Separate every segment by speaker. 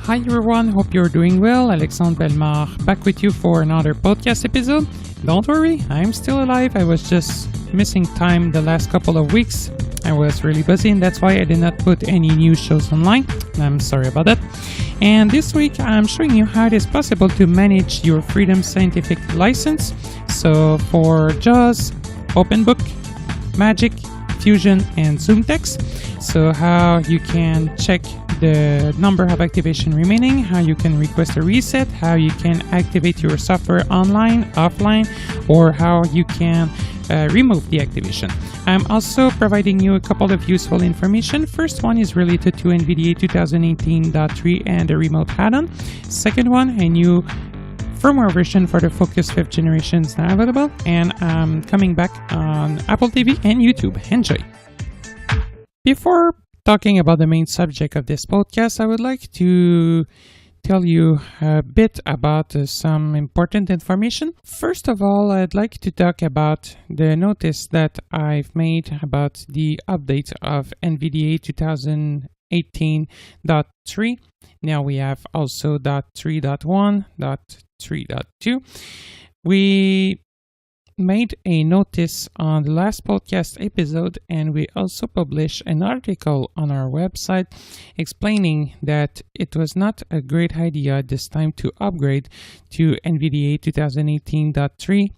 Speaker 1: Hi everyone, hope you're doing well. Alexandre Bellemare back with you for another podcast episode. Don't worry, I'm still alive. I was just missing time the last couple of weeks. I was really busy and that's why I did not put any new shows online. I'm sorry about that. And this week I'm showing you how it is possible to manage your Freedom Scientific license. So for JAWS, OpenBook, Magic, Fusion, and ZoomText. So how you can check the number of activation remaining, how you can request a reset, how you can activate your software online, offline, or how you can remove the activation. I'm also providing you a couple of useful information. First one is related to NVDA 2018.3 and the remote add-on. Second one, a new firmware version for the Focus 5th generation is now available, and I'm coming back on Apple TV and YouTube. Enjoy! Before talking about the main subject of this podcast, I would like to tell you a bit about some important information. First of all, I'd like to talk about the notice that I've made about the update of NVDA 2018.3. Now we have also .3.1, .3.2. We made a notice on the last podcast episode, and we also published an article on our website explaining that it was not a great idea at this time to upgrade to NVDA 2018.3,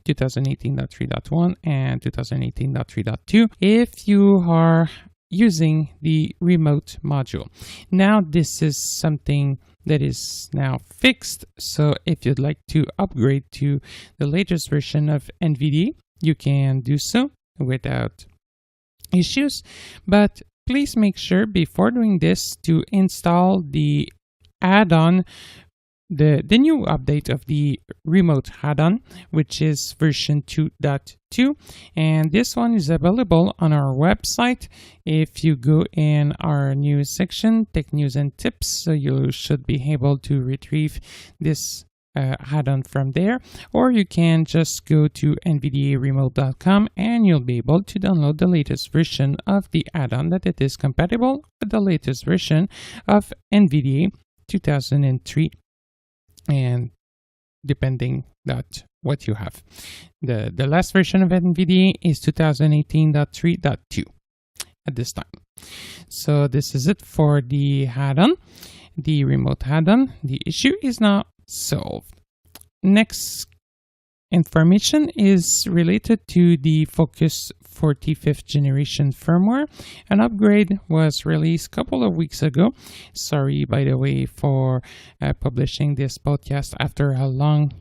Speaker 1: 2018.3.1, and 2018.3.2 if you are using the remote module. Now this is something that is now fixed, so if you'd like to upgrade to the latest version of NVDA, you can do so without issues. But please make sure before doing this to install the add-on, the new update of the remote add-on, which is version 2.2, and this one is available on our website. If you go in our news section, tech news and tips, so you should be able to retrieve this add-on from there, or you can just go to nvdaremote.com and you'll be able to download the latest version of the add-on that it is compatible with the latest version of NVDA 2003. And depending on what you have. The last version of NVDA is 2018.3.2 at this time. So this is it for the add-on, the remote add-on. The issue is now solved. Next information is related to the Focus 5th generation firmware. An upgrade was released a couple of weeks ago. Sorry, by the way, for publishing this podcast after a long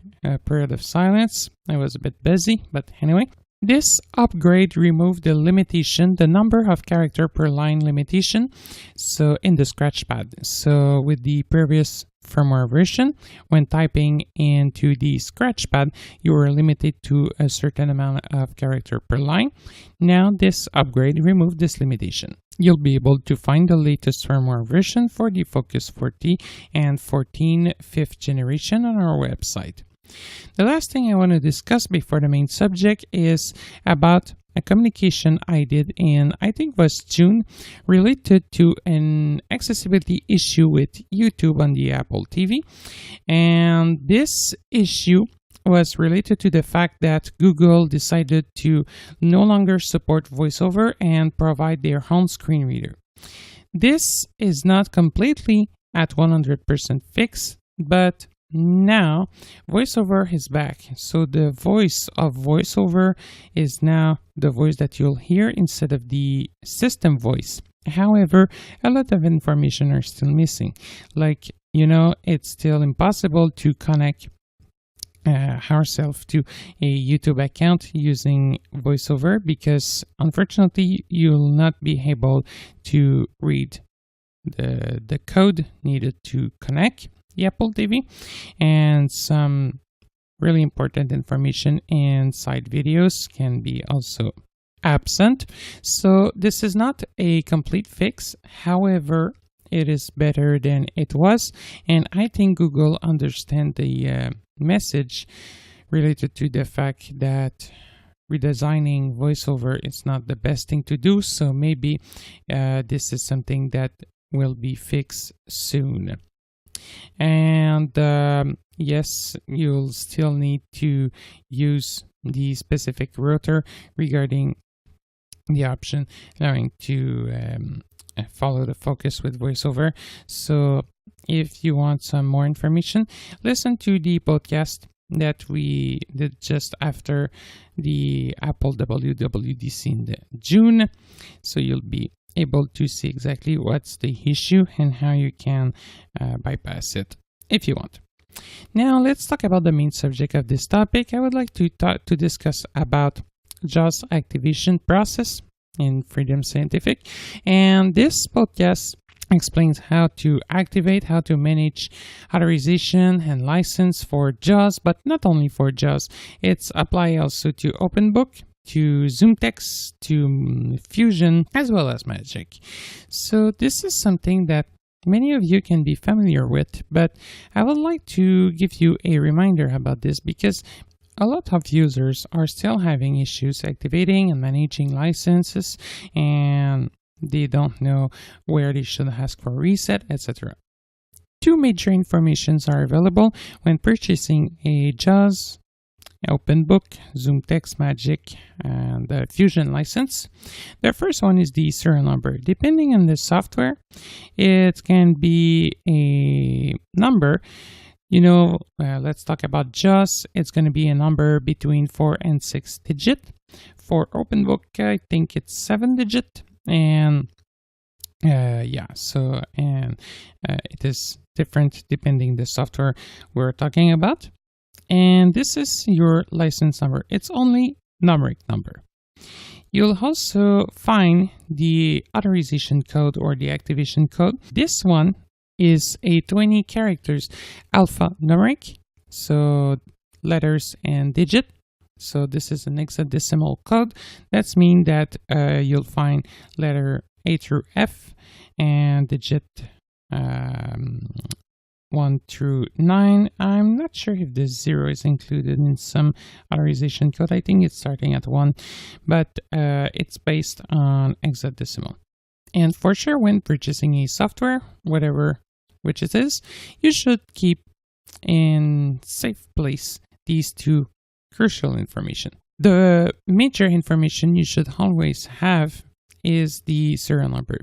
Speaker 1: period of silence. I was a bit busy, but anyway. This upgrade removed the limitation, the number of character per line limitation, so in the scratch pad. So with the previous firmware version, when typing into the scratch pad, you were limited to a certain amount of character per line. Now this upgrade removed this limitation. You'll be able to find the latest firmware version for the Focus 40 and 14 5th generation on our website. The last thing I want to discuss before the main subject is about a communication I did in, I think was June, related to an accessibility issue with YouTube on the Apple TV. And this issue was related to the fact that Google decided to no longer support VoiceOver and provide their own screen reader. This is not completely at 100% fixed, but now VoiceOver is back. So the voice of VoiceOver is now the voice that you'll hear instead of the system voice. However, a lot of information are still missing. Like, it's still impossible to connect ourselves to a YouTube account using VoiceOver because unfortunately you'll not be able to read the code needed to connect the Apple TV, and some really important information inside videos can be also absent. So this is not a complete fix. However, it is better than it was, and I think Google understands the message related to the fact that redesigning VoiceOver is not the best thing to do. So maybe this is something that will be fixed soon. And yes, you'll still need to use the specific router regarding the option allowing to follow the focus with VoiceOver. So if you want some more information, listen to the podcast that we did just after the Apple WWDC in June. So you'll be able to see exactly what's the issue and how you can bypass it if you want. Now let's talk about the main subject of this topic. I would like to discuss about JAWS activation process in Freedom Scientific, and this podcast explains how to activate, how to manage authorization and license for JAWS, but not only for JAWS. It's applied also to OpenBook, to ZoomText, to Fusion, as well as Magic. So this is something that many of you can be familiar with, but I would like to give you a reminder about this because a lot of users are still having issues activating and managing licenses, and they don't know where they should ask for a reset, etc. Two major informations are available when purchasing a JAWS, OpenBook, ZoomText, Magic, and the Fusion license. The first one is the serial number. Depending on the software, it can be a number. Let's talk about JAWS. It's going to be a number between 4 and 6 digit. For OpenBook, I think it's 7 digit. And it is different depending the software we're talking about. And this is your license number. It's only numeric number. You'll also find the authorization code or the activation code. This one is a 20 characters alphanumeric, so letters and digit. So this is an hexadecimal code. That means that you'll find letter A through F and digit 1 through 9. I'm not sure if the 0 is included in some authorization code. I think it's starting at 1, but it's based on hexadecimal. And for sure, when purchasing a software, whatever which it is, you should keep in safe place these two crucial information. The major information you should always have is the serial number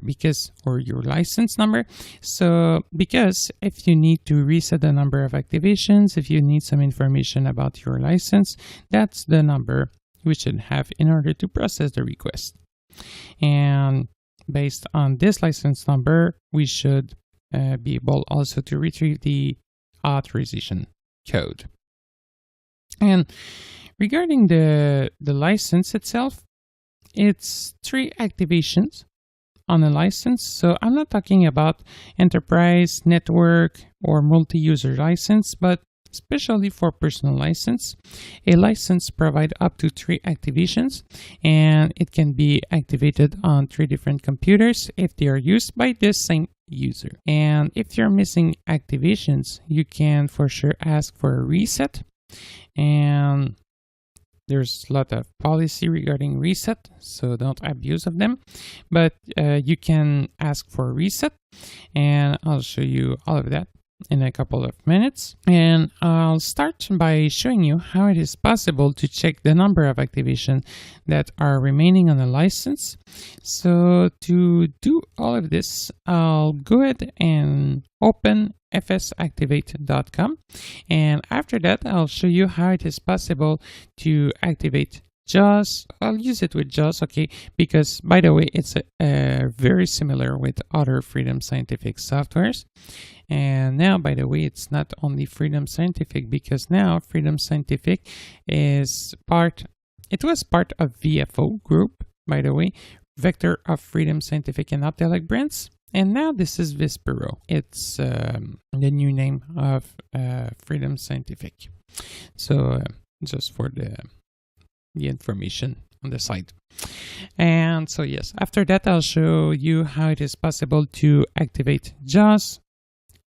Speaker 1: or your license number. So because if you need to reset the number of activations, if you need some information about your license, that's the number we should have in order to process the request. And based on this license number, we should be able also to retrieve the authorization code. And regarding the license itself, it's 3 activations on a license. So I'm not talking about enterprise, network, or multi-user license, but especially for personal license. A license provides up to 3 activations, and it can be activated on 3 different computers if they are used by the same user. And if you're missing activations, you can for sure ask for a reset. And there's a lot of policy regarding reset, so don't abuse of them. But you can ask for a reset, and I'll show you all of that in a couple of minutes. And I'll start by showing you how it is possible to check the number of activations that are remaining on a license. So to do all of this, I'll go ahead and open fsactivate.com, and after that I'll show you how it is possible to activate JAWS. I'll use it with JAWS, okay, because by the way, it's very similar with other Freedom Scientific softwares. And now, by the way, it's not only Freedom Scientific, because now Freedom Scientific is it was part of VFO group, by the way, Vector of Freedom Scientific and Optelec brands. And now this is Vispero. It's the new name of Freedom Scientific. So just for the information on the side. And so yes, after that I'll show you how it is possible to activate JAWS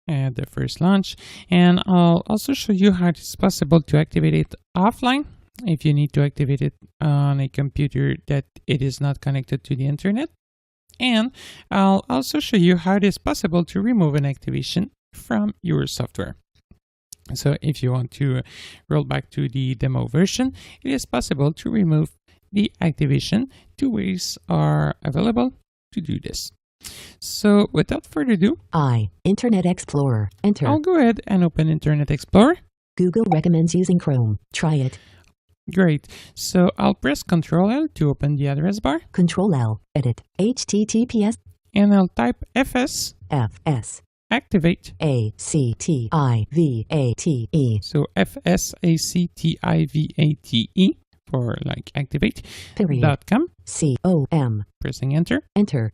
Speaker 1: at the first launch. And I'll also show you how it is possible to activate it offline if you need to activate it on a computer that it is not connected to the internet. And I'll also show you how it is possible to remove an activation from your software. So if you want to roll back to the demo version, it is possible to remove the activation. Two ways are available to do this. So without further ado,
Speaker 2: Internet Explorer. Enter.
Speaker 1: I'll go ahead and open Internet Explorer.
Speaker 2: Google recommends using Chrome. Try it.
Speaker 1: Great. So I'll press Ctrl-L to open the address bar.
Speaker 2: Ctrl-L. Edit. HTTPS.
Speaker 1: And I'll type fs activate.
Speaker 2: ACTIVATE.
Speaker 1: So FSACTIVATE for like activate.
Speaker 2: .com. COM.
Speaker 1: Pressing enter.
Speaker 2: Enter.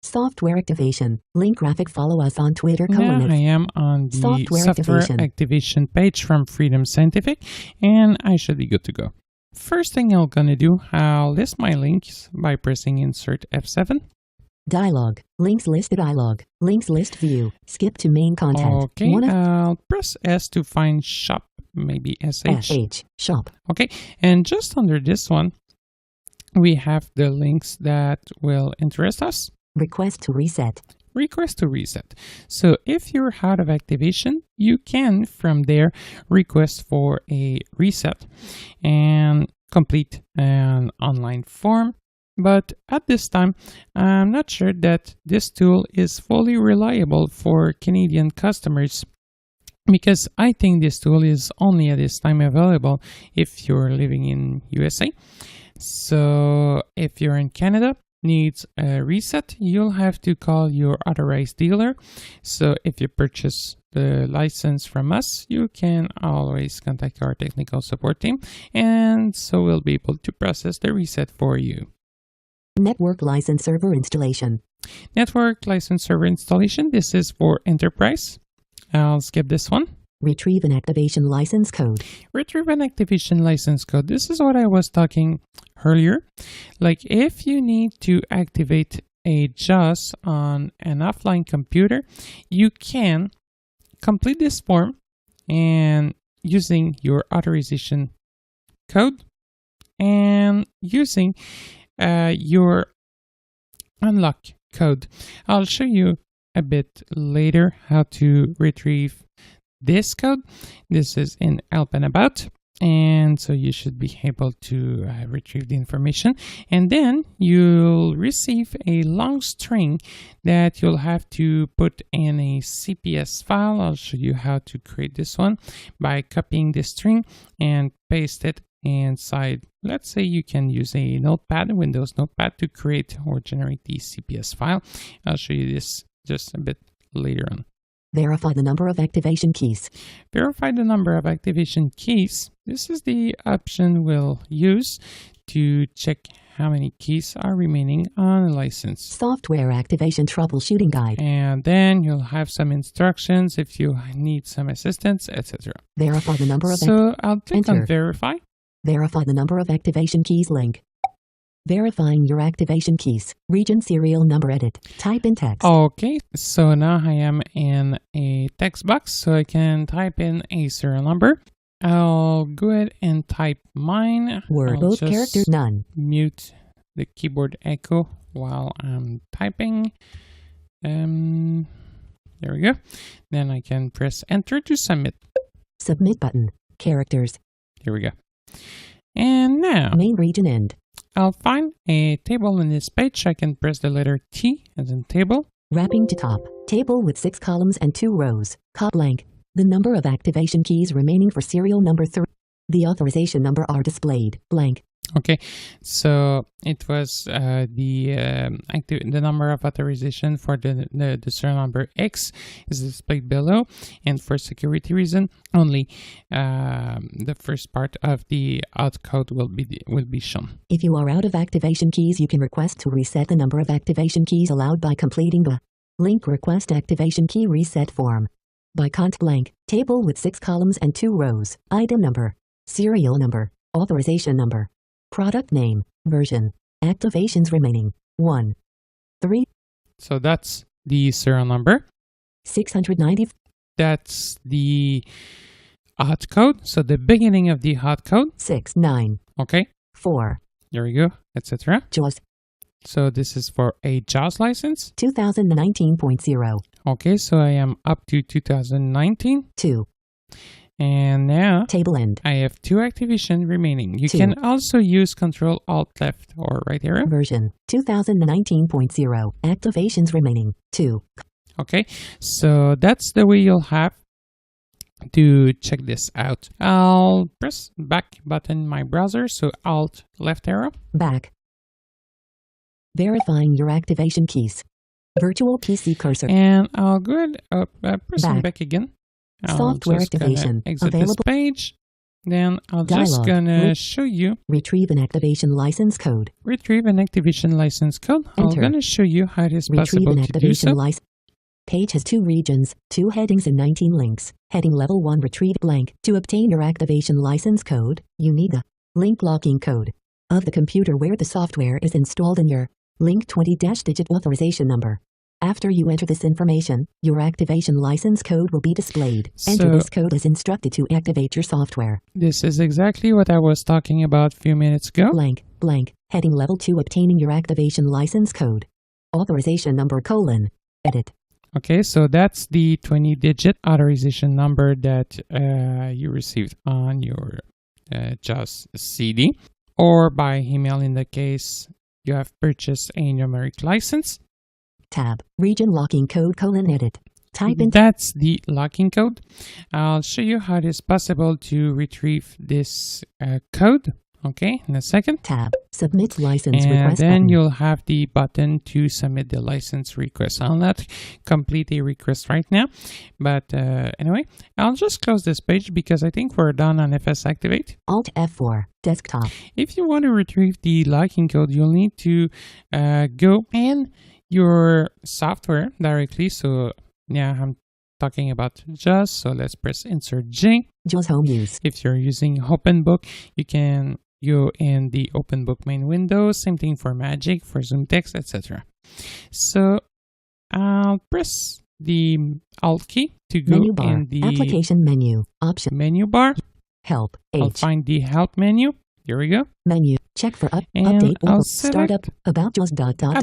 Speaker 2: Software activation. Link graphic. Follow us on Twitter.
Speaker 1: Now I am on the software activation page from Freedom Scientific, and I should be good to go. First thing I'm gonna do, I'll list my links by pressing Insert F7.
Speaker 2: Dialog. Links list dialog. Links list view. Skip to main content.
Speaker 1: Okay, I'll press S to find shop, maybe SH.
Speaker 2: Shop.
Speaker 1: Okay, and just under this one, we have the links that will interest us.
Speaker 2: Request to reset.
Speaker 1: Request to reset. So if you're out of activation, you can from there request for a reset and complete an online form. But at this time, I'm not sure that this tool is fully reliable for Canadian customers, because I think this tool is only at this time available if you're living in USA. So if you're in Canada, needs a reset, you'll have to call your authorized dealer. So if you purchase the license from us, you can always contact our technical support team, and so we'll be able to process the reset for you.
Speaker 2: Network license server installation.
Speaker 1: Network license server installation. This is for enterprise. I'll skip this one.
Speaker 2: Retrieve an activation license code.
Speaker 1: Retrieve an activation license code. This is what I was talking earlier. Like if you need to activate a JAWS on an offline computer, you can complete this form and using your authorization code and using your unlock code. I'll show you a bit later how to retrieve this code. This is in Help and About, and so you should be able to retrieve the information, and then you'll receive a long string that you'll have to put in a CPS file. I'll show you how to create this one by copying this string and paste it inside. Let's say you can use a notepad, Windows notepad, to create or generate the CPS file. I'll show you this just a bit later on.
Speaker 2: Verify the number of activation keys.
Speaker 1: Verify the number of activation keys. This is the option we'll use to check how many keys are remaining on a license.
Speaker 2: Software activation troubleshooting guide.
Speaker 1: And then you'll have some instructions if you need some assistance, etc.
Speaker 2: Verify the number of
Speaker 1: So I'll click on Verify.
Speaker 2: Verify the number of activation keys link. Verifying your activation keys. Region serial number edit. Type in text.
Speaker 1: Okay, so now I am in a text box, so I can type in a serial number. I'll go ahead and type mine.
Speaker 2: Word both characters none.
Speaker 1: Mute the keyboard echo while I'm typing. There we go. Then I can press enter to submit.
Speaker 2: Submit button. Characters.
Speaker 1: Here we go. And now
Speaker 2: main region end.
Speaker 1: I'll find a table in this page. I can press the letter T as in table.
Speaker 2: Wrapping to top. Table with 6 columns and 2 rows. Blank. The number of activation keys remaining for serial number 3. The authorization number are displayed. Blank.
Speaker 1: Okay, so it was the number of authorization for the serial number X is displayed below, and for security reason, only the first part of the out code will be shown.
Speaker 2: If you are out of activation keys, you can request to reset the number of activation keys allowed by completing the link request activation key reset form. By blank. Table with 6 columns and 2 rows. Item number, serial number, authorization number. Product name, version, activations remaining, 1, 3.
Speaker 1: So that's the serial number.
Speaker 2: 690.
Speaker 1: That's the hot code. So the beginning of the hot code.
Speaker 2: 6, 9.
Speaker 1: Okay.
Speaker 2: 4.
Speaker 1: There we go, etc.
Speaker 2: JAWS.
Speaker 1: So this is for a JAWS license.
Speaker 2: 2019.0.
Speaker 1: Okay, so I am up to 2019.
Speaker 2: 2.
Speaker 1: And now
Speaker 2: Table end.
Speaker 1: I have 2 activation remaining. You
Speaker 2: 2.
Speaker 1: can also use Control Alt left or right arrow.
Speaker 2: Version 2019.0. Activations remaining 2.
Speaker 1: Okay, so that's the way you'll have to check this out. I'll press back button in my browser, so Alt left arrow.
Speaker 2: Back. Verifying your activation keys. Virtual PC cursor.
Speaker 1: And I'll go ahead pressing back again.
Speaker 2: Software activation.
Speaker 1: Exit
Speaker 2: Available.
Speaker 1: this page. Then I'll just
Speaker 2: Dialog.
Speaker 1: gonna show you
Speaker 2: Retrieve an activation license code.
Speaker 1: retrieve an activation license code. I'm
Speaker 2: Enter.
Speaker 1: gonna show you how it is
Speaker 2: Retrieve
Speaker 1: possible
Speaker 2: an
Speaker 1: to do
Speaker 2: activation
Speaker 1: so.
Speaker 2: license. Page has 2 regions, 2 headings and 19 links. Heading level 1 retrieve blank. To obtain your activation license code, you need the link locking code of the computer where the software is installed in your link 20-digit authorization number. After you enter this information, your activation license code will be displayed. Enter
Speaker 1: So-
Speaker 2: this code as instructed to activate your software.
Speaker 1: This is exactly what I was talking about a few minutes ago.
Speaker 2: Blank, blank. Heading level 2 obtaining your activation license code. Authorization number : edit.
Speaker 1: Okay, so that's the 20-digit authorization number that you received on your JAWS CD, or by email in the case you have purchased a numeric license.
Speaker 2: Tab. Region locking code : edit. Type in
Speaker 1: That's the locking code. I'll show you how it is possible to retrieve this code, okay, in a second.
Speaker 2: tab. Submit license
Speaker 1: And
Speaker 2: request
Speaker 1: then
Speaker 2: button.
Speaker 1: you'll have the button to submit the license request. I'll not complete a request right now, but anyway, I'll just close this page because I think we're done on FS Activate.
Speaker 2: Alt F4. Desktop.
Speaker 1: If you want to retrieve the locking code, you'll need to go in your software directly. So yeah, I'm talking about JAWS. So let's press Insert J.
Speaker 2: JAWS Home Use.
Speaker 1: If you're using OpenBook, you can go in the OpenBook main window. Same thing for Magic, for Zoom Text, etc. So I'll press the Alt key to go
Speaker 2: Menu bar.
Speaker 1: in the
Speaker 2: Application menu. Option.
Speaker 1: menu bar.
Speaker 2: Help.
Speaker 1: I'll
Speaker 2: H.
Speaker 1: find the Help menu. Here we go.
Speaker 2: Menu. Check for
Speaker 1: And
Speaker 2: update or
Speaker 1: I'll
Speaker 2: startup.
Speaker 1: select
Speaker 2: About JAWS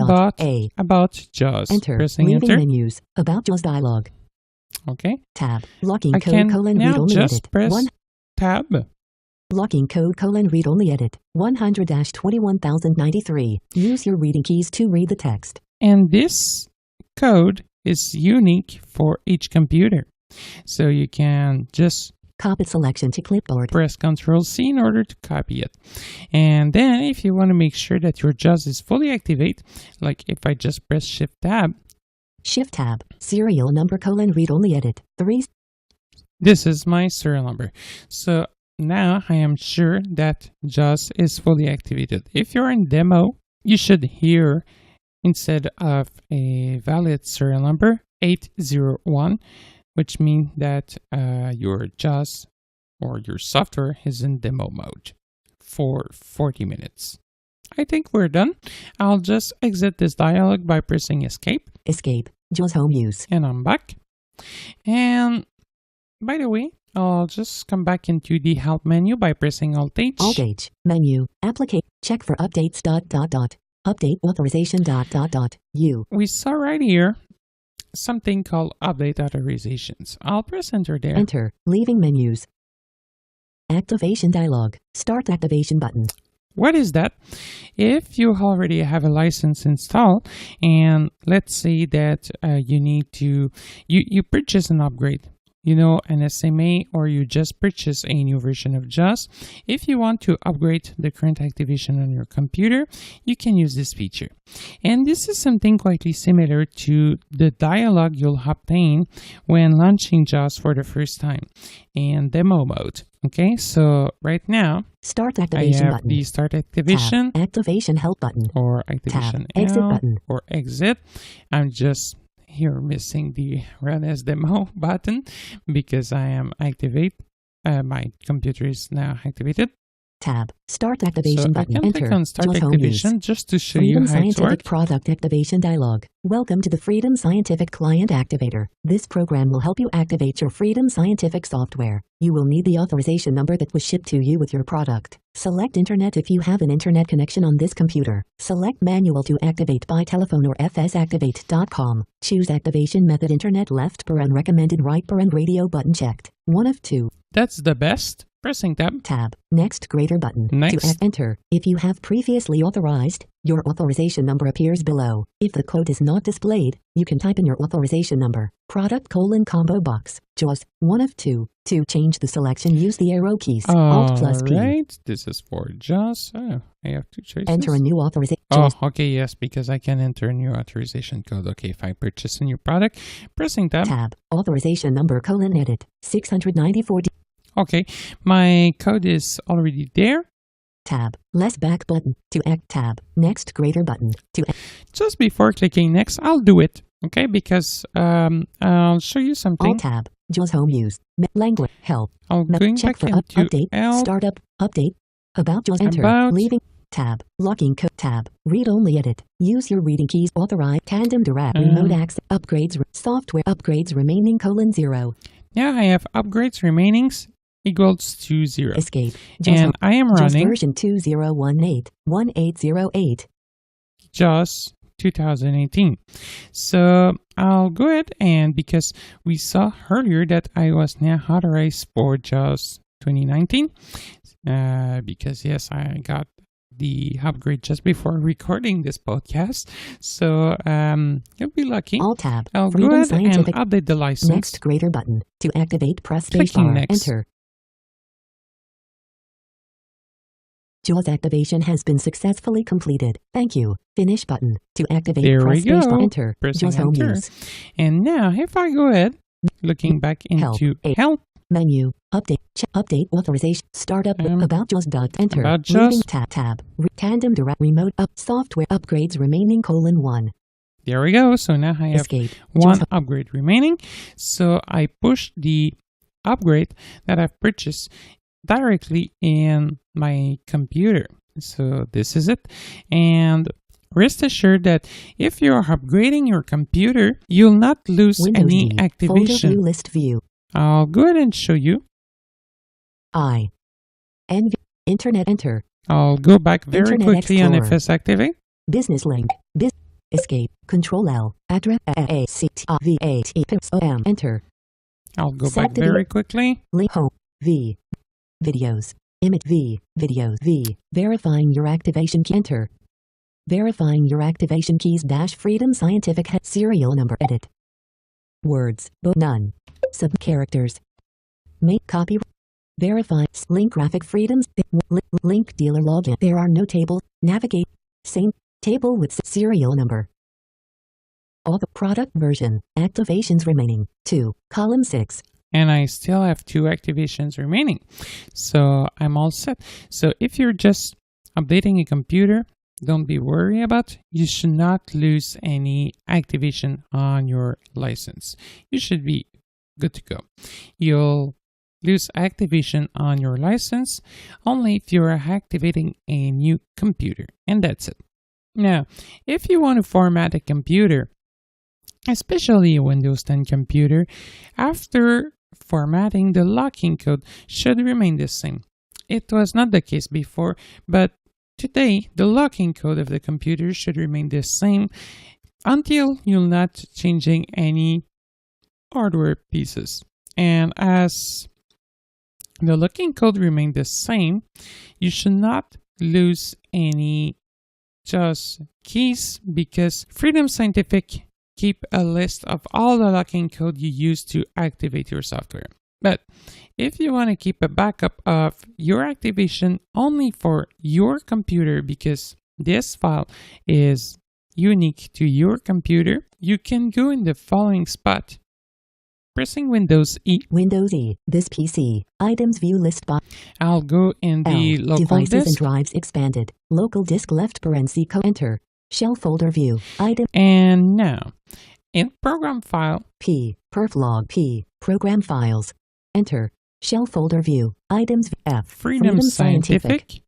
Speaker 1: About
Speaker 2: A.
Speaker 1: About JAWS.
Speaker 2: Enter.
Speaker 1: Pressing
Speaker 2: Leaving
Speaker 1: Enter.
Speaker 2: menus. About JAWS dialog.
Speaker 1: Okay.
Speaker 2: Tab. Locking
Speaker 1: I
Speaker 2: code :
Speaker 1: can
Speaker 2: read
Speaker 1: now
Speaker 2: only
Speaker 1: just
Speaker 2: edit.
Speaker 1: press
Speaker 2: 1.
Speaker 1: Tab.
Speaker 2: Locking code : read only edit. 100-21093. Use your reading keys to read the text.
Speaker 1: And this code is unique for each computer. So you can just
Speaker 2: Copy selection to clipboard.
Speaker 1: press Ctrl-C in order to copy it. And then if you want to make sure that your JAWS is fully activate, like if I just press Shift-Tab,
Speaker 2: Shift tab. Serial number : read only edit. 3.
Speaker 1: this is my serial number. So now I am sure that JAWS is fully activated. If you're in demo, you should hear, instead of a valid serial number, 801, which means that your JAWS or your software is in demo mode for 40 minutes. I think we're done. I'll just exit this dialog by pressing Escape.
Speaker 2: Escape. JAWS Home Use.
Speaker 1: And I'm back. And by the way, I'll just come back into the Help menu by pressing Alt-H.
Speaker 2: Alt-H. Menu. Applicate. Check for updates ... Update authorization ... U.
Speaker 1: We saw right here something called Update Authorizations. I'll press Enter there.
Speaker 2: Enter. Leaving menus. Activation dialog. Start activation button.
Speaker 1: What is that? If you already have a license installed, and let's say that you need to, you purchase an upgrade, you know, an SMA, or you just purchase a new version of JAWS. If you want to upgrade the current activation on your computer, you can use this feature. And this is something quite similar to the dialog you'll obtain when launching JAWS for the first time in demo mode. Okay, so right now,
Speaker 2: Start
Speaker 1: I
Speaker 2: activation
Speaker 1: have
Speaker 2: button.
Speaker 1: the Start Activation
Speaker 2: Tab. Activation help button.
Speaker 1: or Activation
Speaker 2: Tab. Exit
Speaker 1: Out
Speaker 2: button.
Speaker 1: or Exit. I'm just here missing the Run as Demo button because I am activate. My computer is now activated.
Speaker 2: tab. Start activation
Speaker 1: So I
Speaker 2: button.
Speaker 1: can
Speaker 2: Enter.
Speaker 1: click on Start
Speaker 2: JAWS home use.
Speaker 1: Activation just to show
Speaker 2: Freedom
Speaker 1: you how it
Speaker 2: Scientific
Speaker 1: works.
Speaker 2: Product Activation Dialog. Welcome to the Freedom Scientific Client Activator. This program will help you activate your Freedom Scientific software. You will need the authorization number that was shipped to you with your product. Select Internet if you have an Internet connection on this computer. Select Manual to activate by telephone or fsactivate.com. Choose Activation Method Internet left paren recommended right paren radio button checked. 1 of 2.
Speaker 1: That's the best. Pressing tab.
Speaker 2: Next greater button.
Speaker 1: Next.
Speaker 2: To enter. If you have previously authorized, your authorization number appears below. If the code is not displayed, you can type in your authorization number. Product : combo box. JAWS 1 of 2. To change the selection, use the arrow keys. Alt plus P.
Speaker 1: Alright, this is for JAWS. Oh, I have two choices.
Speaker 2: Enter a new authorization.
Speaker 1: Oh, okay, yes, because I can enter a new authorization code. Okay, if I purchase a new product, pressing tab.
Speaker 2: Authorization number : edit. 694.
Speaker 1: Okay, my code is already there.
Speaker 2: Tab. Less back button. To act tab. Next greater button. To
Speaker 1: just before clicking next, I'll do it. Okay, because I'll show you something.
Speaker 2: Alt tab. JAWS home use. Language. Help.
Speaker 1: I'll going
Speaker 2: check
Speaker 1: back
Speaker 2: for
Speaker 1: into
Speaker 2: update.
Speaker 1: help.
Speaker 2: Startup. Update. About JAWS. Enter.
Speaker 1: About.
Speaker 2: Leaving. Tab. Locking code. Tab. Read only edit. Use your reading keys. Authorize. Tandem direct. Remote access. Upgrades. Software. Upgrades remaining : 0.
Speaker 1: Now I have upgrades remainings equals to 0.
Speaker 2: Escape.
Speaker 1: And I am
Speaker 2: JAWS
Speaker 1: running
Speaker 2: version 2018-1808.
Speaker 1: JAWS 2018. So I'll go ahead and because we saw earlier that I was now authorized for JAWS 2019, because yes, I got the upgrade just before recording this podcast. So you'll be lucky.
Speaker 2: Alt tab.
Speaker 1: I'll
Speaker 2: Freedom
Speaker 1: go ahead
Speaker 2: Scientific.
Speaker 1: and update the license.
Speaker 2: Next greater button. To activate, press
Speaker 1: Clicking
Speaker 2: spacebar.
Speaker 1: next.
Speaker 2: Enter. JAWS activation has been successfully completed. Thank you. Finish button. To activate,
Speaker 1: There
Speaker 2: press
Speaker 1: we go.
Speaker 2: spacebar. Enter.
Speaker 1: Pressing
Speaker 2: JAWS home
Speaker 1: enter.
Speaker 2: use.
Speaker 1: And now if I go ahead, looking back into help.
Speaker 2: Menu. Update. Update authorization. Startup. About JAWS. Enter.
Speaker 1: About JAWS.
Speaker 2: Leaving tab. Tandem direct remote up software upgrades remaining : 1.
Speaker 1: There we go. So now I have
Speaker 2: Escape.
Speaker 1: one
Speaker 2: JAWS.
Speaker 1: upgrade remaining. So I push the upgrade that I've purchased directly in my computer. So this is it. And rest assured that if you're upgrading your computer, you'll not lose
Speaker 2: Windows
Speaker 1: any
Speaker 2: D.
Speaker 1: activation.
Speaker 2: Folder view list view.
Speaker 1: I'll go ahead and show you.
Speaker 2: Internet enter.
Speaker 1: I'll go back very
Speaker 2: Internet
Speaker 1: quickly on
Speaker 2: Explorer.
Speaker 1: FS Activate.
Speaker 2: Business link. Escape. Control L. Address ACTVATPSOM. Enter.
Speaker 1: I'll go
Speaker 2: Set
Speaker 1: back
Speaker 2: the
Speaker 1: very quickly.
Speaker 2: Link home. V. Videos. Image V. Videos V. Verifying your activation key. Enter. Verifying your activation keys dash Freedom Scientific serial number edit. Words. But none. Sub characters. Make copy. Verify. Link graphic freedoms. Link dealer login. There are no tables. Navigate. Same table with serial number. All the product version. Activations remaining. 2. Column 6.
Speaker 1: And I still have 2 activations remaining. So I'm all set. So if you're just updating a computer, don't be worried about. You should not lose any activation on your license. You should be good to go. You'll lose activation on your license only if you're activating a new computer. And that's it. Now, if you want to format a computer, especially a Windows 10 computer, after formatting, the locking code should remain the same. It was not the case before, but today the locking code of the computer should remain the same until you're not changing any hardware pieces. And as the locking code remains the same, you should not lose any JAWS keys because Freedom Scientific keep a list of all the locking code you use to activate your software. But if you want to keep a backup of your activation only for your computer because this file is unique to your computer, you can go in the following spot. Pressing Windows E.
Speaker 2: Windows E. This PC. Items view list box.
Speaker 1: I'll go in the local
Speaker 2: Devices
Speaker 1: disk.
Speaker 2: and drives expanded. Local disk left parenthesis enter. Shell folder view. Item
Speaker 1: And now, in program file,
Speaker 2: P. Perflog P. Program files. Enter. Shell folder view. Items F.
Speaker 1: Freedom Scientific.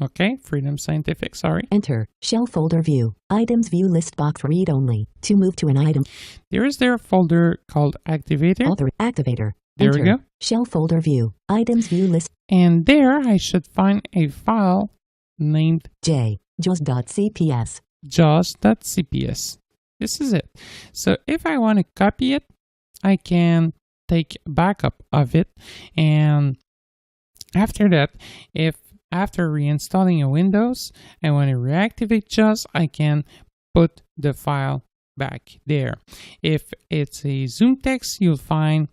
Speaker 1: Okay, Freedom Scientific, sorry.
Speaker 2: Enter. Shell folder view. Items view list box read only. To move to an item.
Speaker 1: There is a folder called Activator.
Speaker 2: Activator.
Speaker 1: There
Speaker 2: Enter.
Speaker 1: we go.
Speaker 2: Shell folder view. Items view list.
Speaker 1: And there I should find a file named
Speaker 2: jaws.cps.
Speaker 1: jaws.cps. This is it. So if I want to copy it, I can take backup of it. And after that, if after reinstalling a Windows, I want to reactivate JAWS, I can put the file back there. If it's a Zoom text, you'll find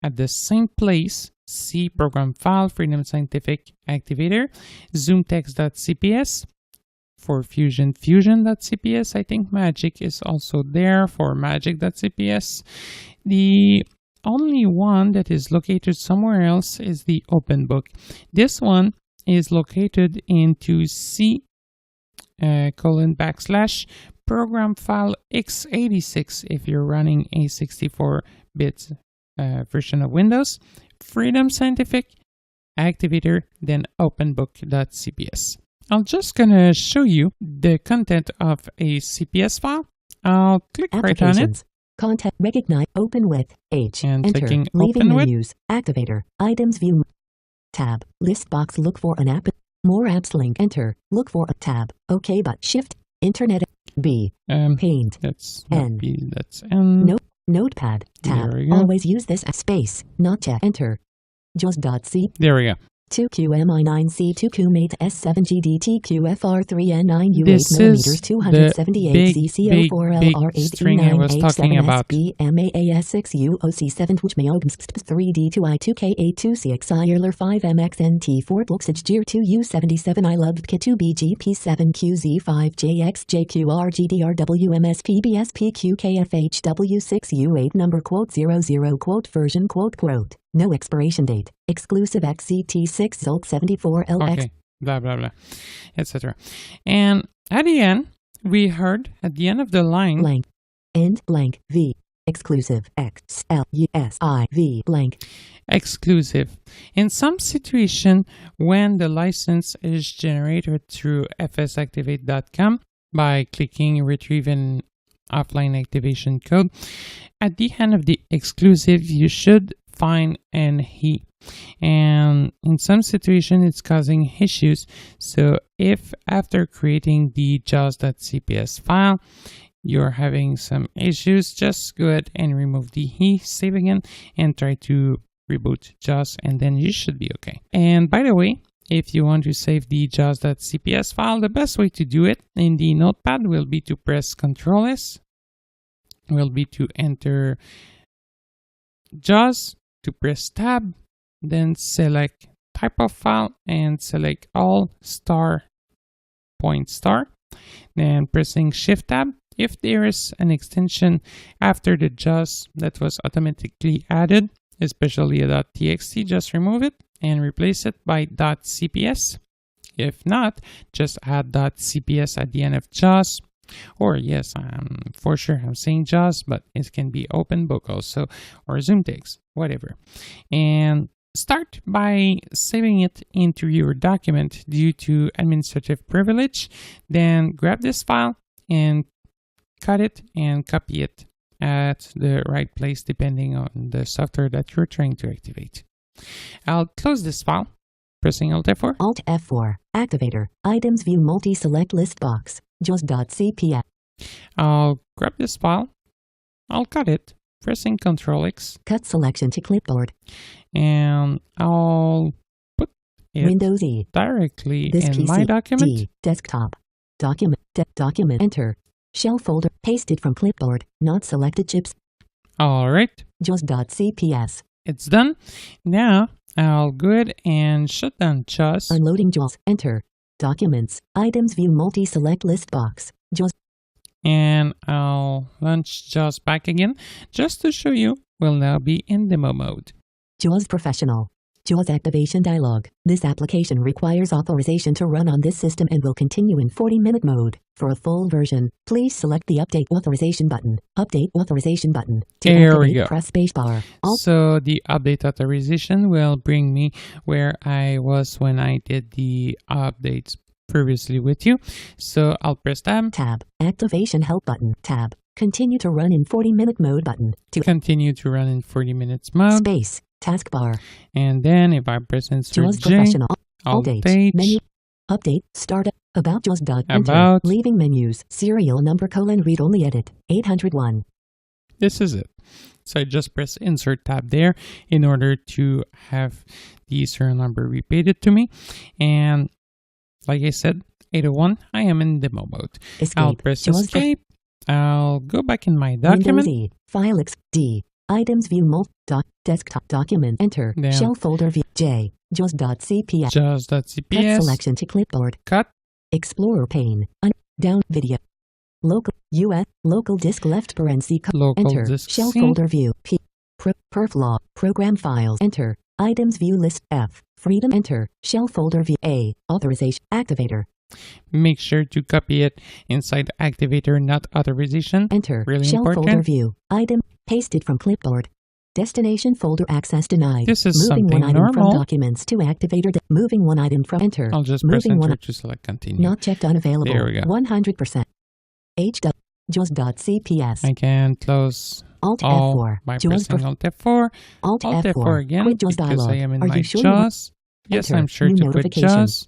Speaker 1: at the same place, C program file, Freedom Scientific Activator, zoomtext.cps. For fusion.cps. I think magic is also there for magic.cps. The only one that is located somewhere else is the OpenBook. This one is located into C // program file x86 if you're running a 64-bit version of Windows. Freedom Scientific Activator, then openbook.cps. I'm just going to show you the content of a CPS file. I'll click right on it.
Speaker 2: Content recognize open with H.
Speaker 1: And
Speaker 2: Enter.
Speaker 1: clicking
Speaker 2: Leaving
Speaker 1: open with.
Speaker 2: menus. Activator. Items view. Tab. List box. Look for an app. More apps link. Enter. Look for a tab. OK but Shift. Internet. B. Paint.
Speaker 1: That's
Speaker 2: N.
Speaker 1: B. That's N.
Speaker 2: Notepad. Tab.
Speaker 1: There we go.
Speaker 2: Always use this as space. Not check. Enter. jaws.c.
Speaker 1: There we go.
Speaker 2: 2QMI9C2QMate S7GDTQFR3N9U8
Speaker 1: This
Speaker 2: mm
Speaker 1: is
Speaker 2: 278
Speaker 1: big
Speaker 2: CCO4LR8
Speaker 1: string I was talking about.
Speaker 2: BMAAS6UOC7 which may open 3D2I2K82CXIRLR 5MXNT4 Luxage Gear 2U77 I love K2BG P7QZ5JXJQRGDRWMSPBSPQKFHW6U8 number quote 00 quote version quote. No expiration date. Exclusive XCT6 Zulk 74LX.
Speaker 1: Okay, blah, blah, blah, etc. And at the end, we heard at the end of the line,
Speaker 2: blank, end blank, V, exclusive, XLUSIV blank.
Speaker 1: Exclusive. In some situation, when the license is generated through fsactivate.com by clicking Retrieve an Offline Activation Code, at the end of the exclusive, you should find an he, and in some situation it's causing issues. So if after creating the jaws.cps file you're having some issues, just go ahead and remove the he, save again, and try to reboot JAWS, and then you should be okay. And by the way, if you want to save the jaws.cps file, the best way to do it in the notepad will be to press Ctrl S, will be to enter JAWS, to press tab, then select type of file and select all ***, then pressing shift tab. If there is an extension after the JAWS that was automatically added, especially a .txt, just remove it and replace it by .cps. If not, just add .cps at the end of JAWS. Or yes, for sure I'm saying JAWS, but it can be OpenBook also, or Zoom text, whatever. And start by saving it into your document due to administrative privilege. Then grab this file and cut it and copy it at the right place depending on the software that you're trying to activate. I'll close this file, pressing Alt F4.
Speaker 2: Alt F4. Activator. Items view multi-select list box. jaws.cps.
Speaker 1: I'll grab this file, I'll cut it, pressing Ctrl X.
Speaker 2: Cut selection to clipboard.
Speaker 1: And I'll put it
Speaker 2: Windows E.
Speaker 1: directly
Speaker 2: This
Speaker 1: in
Speaker 2: PC,
Speaker 1: my document.
Speaker 2: G, desktop. Document. Document. Enter. Shell folder. Pasted from clipboard. Not selected chips.
Speaker 1: All right.
Speaker 2: jaws.cps.
Speaker 1: It's done. Now I'll go ahead and shut down JAWS.
Speaker 2: Unloading JAWS. Enter. Documents. Items view multi-select list box. JAWS.
Speaker 1: And I'll launch JAWS back again just to show you we'll now be in demo mode.
Speaker 2: JAWS Professional. JAWS Activation Dialog. This application requires authorization to run on this system and will continue in 40-minute mode. For a full version, please select the Update Authorization button. Update Authorization button. To
Speaker 1: There we
Speaker 2: activate,
Speaker 1: go.
Speaker 2: press spacebar.
Speaker 1: So the update authorization will bring me where I was when I did the updates previously with you. So I'll press tab.
Speaker 2: Tab. Activation Help button. Tab. Continue to run in 40-minute mode button. To
Speaker 1: Continue to run in 40 minutes mode.
Speaker 2: space. Taskbar.
Speaker 1: And then if I press insert
Speaker 2: JAWS
Speaker 1: J,
Speaker 2: Professional.
Speaker 1: Alt
Speaker 2: Update.
Speaker 1: H,
Speaker 2: Menu. Update. Start. About JAWS. Enter.
Speaker 1: About.
Speaker 2: Leaving menus. Serial number : read only edit. 801.
Speaker 1: This is it. So I just press insert tab there in order to have the serial number repeated to me. And like I said, 801, I am in demo mode.
Speaker 2: Escape.
Speaker 1: I'll press
Speaker 2: JAWS.
Speaker 1: escape. I'll go back in my
Speaker 2: Windows
Speaker 1: document.
Speaker 2: E. File D. Items view desktop document. Enter.
Speaker 1: Down.
Speaker 2: Shell folder view J. JAWS.cps. Cut
Speaker 1: JAWS.cps.
Speaker 2: selection to clipboard.
Speaker 1: Cut.
Speaker 2: Explorer pane. Down video. Local US local disk left parenthesis.
Speaker 1: Local
Speaker 2: Enter.
Speaker 1: disk
Speaker 2: Shell
Speaker 1: C.
Speaker 2: folder view P. Perf log. Program files. Enter. Items view list F. Freedom. Enter. Shell folder view A. Authorization activator.
Speaker 1: Make sure to copy it inside activator, not authorization.
Speaker 2: Enter.
Speaker 1: Really
Speaker 2: Shell folder
Speaker 1: important.
Speaker 2: view. Item. Pasted from clipboard. Destination folder access denied.
Speaker 1: This is
Speaker 2: Moving
Speaker 1: something
Speaker 2: one item
Speaker 1: normal.
Speaker 2: from documents to activator. Moving one item from enter.
Speaker 1: I'll just press
Speaker 2: Moving one
Speaker 1: enter to select continue.
Speaker 2: not checked unavailable.
Speaker 1: There we go.
Speaker 2: 100%. H. JAWS.cps.
Speaker 1: I can close
Speaker 2: Alt
Speaker 1: all
Speaker 2: F4.
Speaker 1: by
Speaker 2: JAWS
Speaker 1: pressing Alt F4.
Speaker 2: Alt
Speaker 1: Alt
Speaker 2: F4.
Speaker 1: F4 again
Speaker 2: Quit JAWS
Speaker 1: because
Speaker 2: dialog.
Speaker 1: I am in
Speaker 2: Are
Speaker 1: my
Speaker 2: you sure you want-
Speaker 1: JAWS. Yes,
Speaker 2: Enter.
Speaker 1: I'm sure
Speaker 2: New
Speaker 1: to quit
Speaker 2: notification.
Speaker 1: JAWS.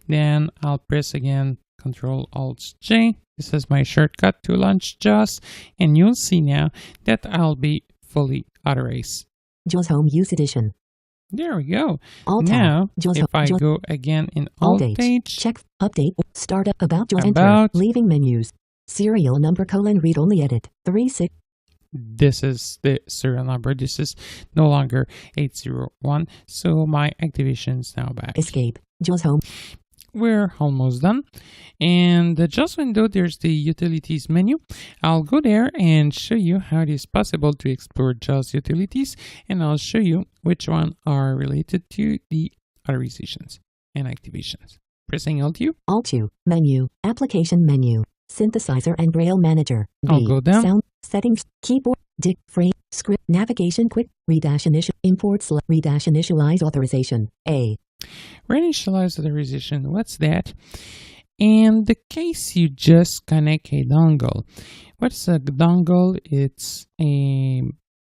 Speaker 1: Then I'll press again Control Alt J. This is my shortcut to launch JAWS. And you'll see now that I'll be fully authorized.
Speaker 2: JAWS Home Use Edition.
Speaker 1: There we go.
Speaker 2: Alt
Speaker 1: Now,
Speaker 2: tab. JAWS
Speaker 1: if I
Speaker 2: JAWS
Speaker 1: go again in Alt
Speaker 2: Alt H.
Speaker 1: H,
Speaker 2: Check. Update. Start. About JAWS. Enter.
Speaker 1: About.
Speaker 2: Leaving menus. Serial number : read only edit. 36.
Speaker 1: this is the serial number. This is no longer 801. So my activation is now back.
Speaker 2: Escape. JAWS Home.
Speaker 1: We're almost done. And the JAWS window, there's the utilities menu. I'll go there and show you how it is possible to explore JAWS utilities. And I'll show you which one are related to the authorizations and activations. Pressing Alt-U.
Speaker 2: Alt-U. Menu. Application menu. Synthesizer and Braille Manager.
Speaker 1: I'll go down.
Speaker 2: Sound. Settings. Keyboard. Dict. Frame. Script. Navigation. Quick. Initial. Import. Initialize authorization. A.
Speaker 1: Reinitialize authorization. What's that? In the case you just connect a dongle. What's a dongle? It's a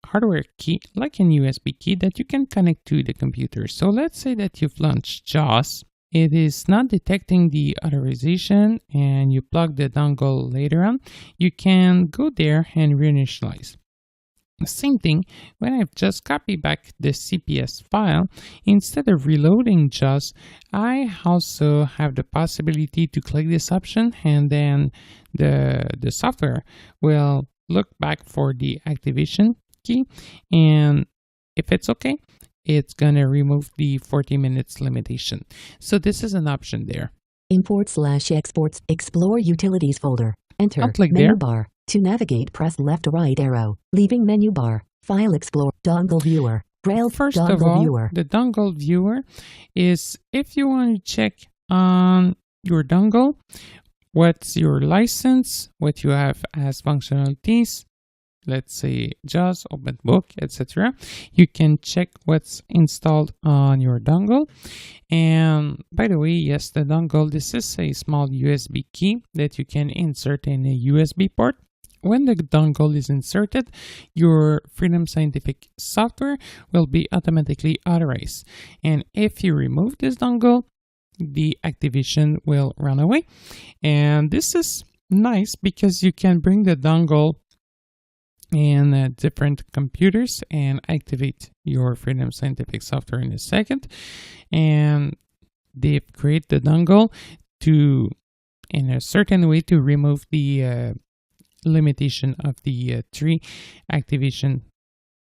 Speaker 1: hardware key, like an USB key, that you can connect to the computer. So let's say that you've launched JAWS. It is not detecting the authorization and you plug the dongle later on. You can go there and reinitialize. Same thing, when I've just copied back the CPS file, instead of reloading JAWS, I also have the possibility to click this option, and then the software will look back for the activation key, and if it's okay, it's gonna remove the 40 minutes limitation. So this is an option there.
Speaker 2: Import/exports. Explore utilities folder. Enter.
Speaker 1: I'll click
Speaker 2: menu
Speaker 1: there.
Speaker 2: bar. To navigate, press left or right arrow. Leaving menu bar. File Explorer. Dongle viewer. Braille.
Speaker 1: First
Speaker 2: dongle
Speaker 1: of all,
Speaker 2: viewer.
Speaker 1: the dongle viewer is if you want to check on your dongle, what's your license, what you have as functionalities, let's say JAWS, Open Book, etc. You can check what's installed on your dongle. And by the way, yes, the dongle, this is a small USB key that you can insert in a USB port. When the dongle is inserted, your Freedom Scientific software will be automatically authorized. And if you remove this dongle, the activation will run away. And this is nice because you can bring the dongle in different computers and activate your Freedom Scientific software in a second. And they've created the dongle to, in a certain way, to remove the limitation of the 3 activation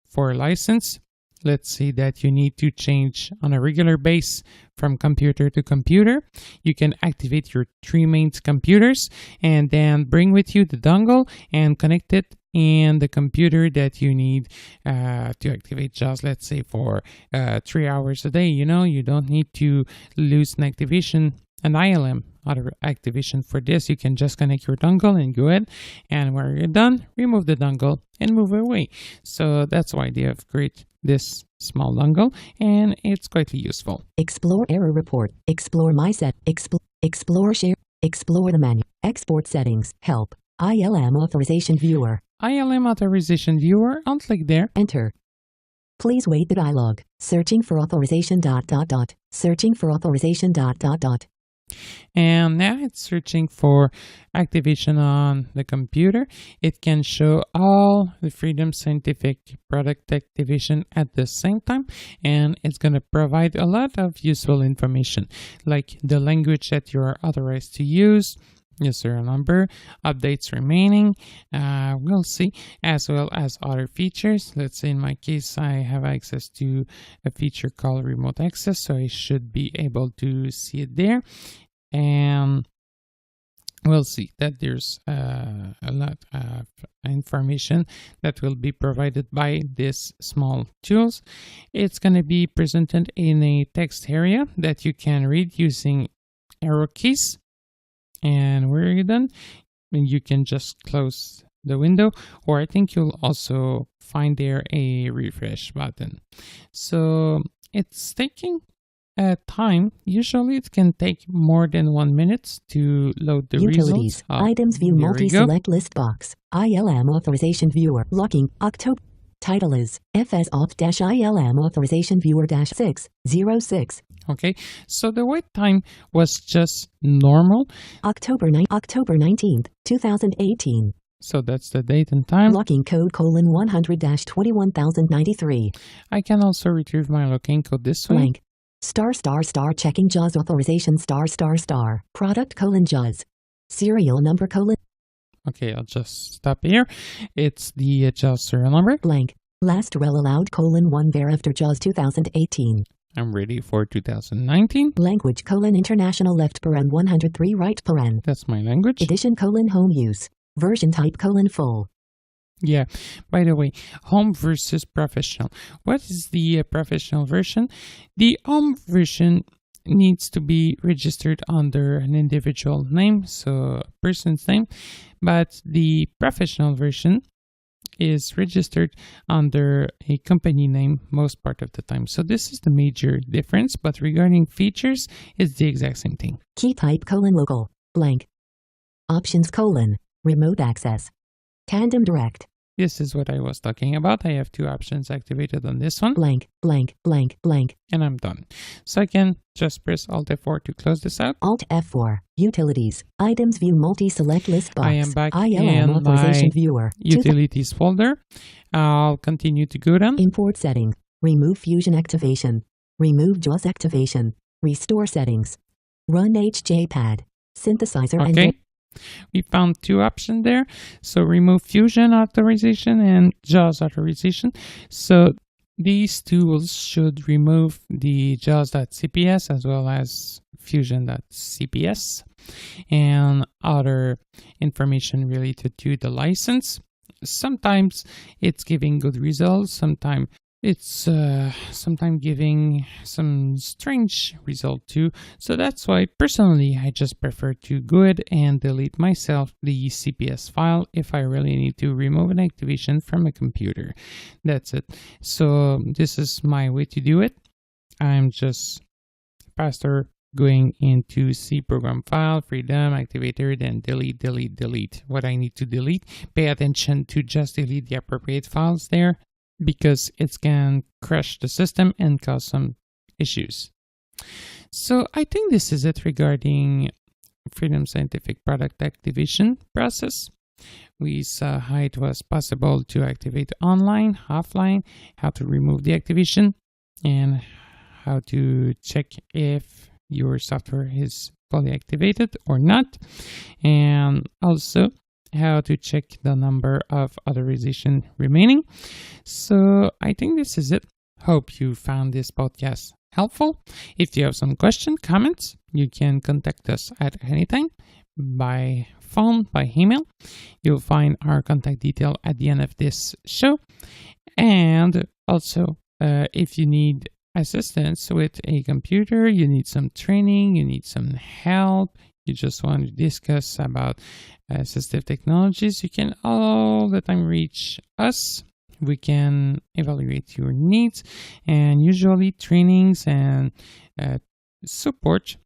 Speaker 1: for license. Let's say that you need to change on a regular base from computer to computer. You can activate your 3 main computers and then bring with you the dongle and connect it in the computer that you need to activate JAWS, let's say for 3 hours a day. You know, you don't need to lose an activation an ILM auto activation for this, you can just connect your dongle and go ahead, and when you're done, remove the dongle and move away. So that's why they have created this small dongle, and it's quite useful.
Speaker 2: Explore error report. Explore my set. Explore share. Explore the menu. Export settings. Help. ILM authorization viewer.
Speaker 1: ILM authorization viewer. I'll click there.
Speaker 2: Enter. Please wait the dialog. Searching for authorization ... Searching for authorization ...
Speaker 1: And now it's searching for activation on the computer. It can show all the Freedom Scientific product activation at the same time, and it's going to provide a lot of useful information, like the language that you are authorized to use, your serial number, updates remaining, we'll see, as well as other features. Let's say in my case, I have access to a feature called remote access, so I should be able to see it there. And we'll see that there's a lot of information that will be provided by this small tools. It's going to be presented in a text area that you can read using arrow keys. And when you're done, you can just close the window, or I think you'll also find there a refresh button. So it's taking time. Usually it can take more than 1 minute to load the
Speaker 2: Utilities.
Speaker 1: results.
Speaker 2: Items view
Speaker 1: there we
Speaker 2: multi-select list box. ILM authorization viewer. Locking. October. Title is FS-ILM authorization viewer -606.
Speaker 1: Okay, so the wait time was just normal.
Speaker 2: October 19th, 2018.
Speaker 1: So that's the date and time.
Speaker 2: Locking code :100-21093.
Speaker 1: I can also retrieve my locking code this way.
Speaker 2: Blank. *** checking JAWS authorization ***. Product JAWS. Serial number :
Speaker 1: Okay, I'll just stop here. It's the JAWS serial number.
Speaker 2: Blank. Last rel allowed :1 var after JAWS 2018.
Speaker 1: I'm ready for 2019.
Speaker 2: Language : international left paren 103 right paren.
Speaker 1: That's my language.
Speaker 2: Edition : home use. Version type : full.
Speaker 1: Yeah, by the way, home versus professional. What is the professional version? The home version needs to be registered under an individual name, so a person's name, but the professional version is registered under a company name most part of the time. So this is the major difference, but regarding features, it's the exact same thing.
Speaker 2: Key type : local. Blank. Options : remote access. Tandem direct.
Speaker 1: This is what I was talking about. I have two options activated on this one.
Speaker 2: Blank, blank, blank, blank.
Speaker 1: And I'm done. So I can just press Alt F4 to close this out.
Speaker 2: Alt F4. Utilities. Items view multi-select list box.
Speaker 1: I am back
Speaker 2: ILM
Speaker 1: in
Speaker 2: authorization
Speaker 1: my
Speaker 2: viewer.
Speaker 1: utilities folder. I'll continue to go down.
Speaker 2: Import settings. Remove fusion activation. Remove JAWS activation. Restore settings. Run HJPAD. Synthesizer
Speaker 1: Okay.
Speaker 2: and
Speaker 1: We found two options there. So remove Fusion authorization and JAWS authorization. So these tools should remove the JAWS.cps as well as Fusion.cps and other information related to the license. Sometimes it's giving good results. Sometimes it's giving some strange result too. So that's why personally I just prefer to go ahead and delete myself the CPS file if I really need to remove an activation from a computer. That's it. So this is my way to do it. I'm just faster going into C program file, freedom, activator, then delete what I need to delete. Pay attention to just delete the appropriate files there, because it can crash the system and cause some issues. So I think this is it regarding Freedom Scientific product activation process. We saw how it was possible to activate online, offline, how to remove the activation, and how to check if your software is fully activated or not, and also how to check the number of authorization remaining. So I think this is it. Hope you found this podcast helpful. If you have some questions, comments, you can contact us at any time by phone, by email. You'll find our contact detail at the end of this show. And also, if you need assistance with a computer, you need some training, you need some help, you just want to discuss about assistive technologies, you can all the time reach us. We can evaluate your needs, and usually trainings and support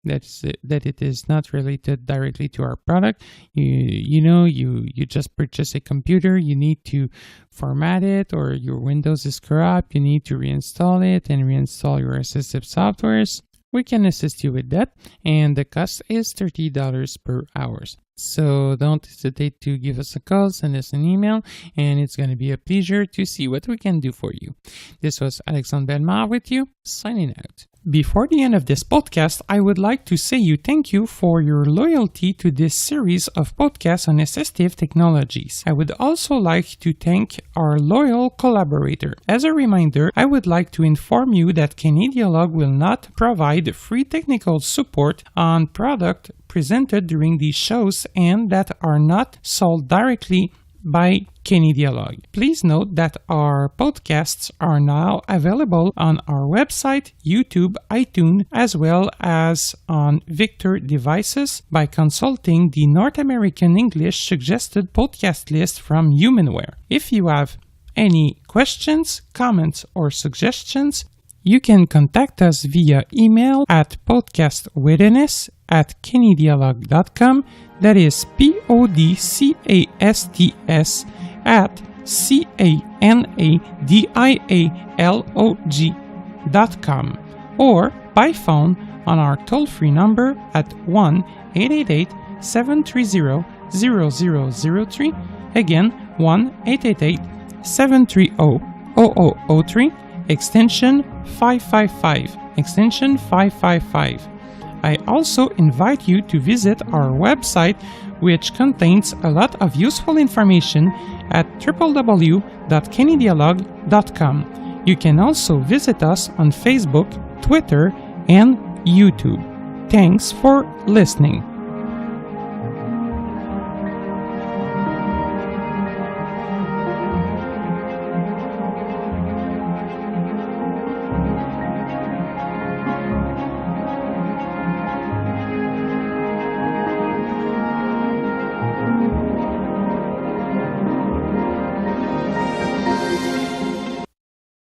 Speaker 1: that it is not related directly to our product. You just purchase a computer, you need to format it, or your Windows is corrupt, you need to reinstall it and reinstall your assistive softwares. We can assist you with that, and the cost is $30 per hour. So don't hesitate to give us a call, send us an email, and it's going to be a pleasure to see what we can do for you. This was Alexandre Bellemare with you, signing out. Before the end of this podcast, I would like to say thank you for your loyalty to this series of podcasts on assistive technologies. I would also like to thank our loyal collaborator. As a reminder, I would like to inform you that Canadialog will not provide free technical support on product presented during these shows and that are not sold directly by Canadialog. Please note that our podcasts are now available on our website, YouTube, iTunes, as well as on Victor devices by consulting the North American English suggested podcast list from Humanware. If you have any questions, comments, or suggestions, you can contact us via email at podcastwitness@canadialog.com. That is PODCASTS at CANADIALOG.com, or by phone on our toll-free number at 1-888-730-0003. Again, 1-888-730-0003, extension 555. I also invite you to visit our website, which contains a lot of useful information at www.canadialog.com. You can also visit us on Facebook, Twitter, and YouTube. Thanks for listening.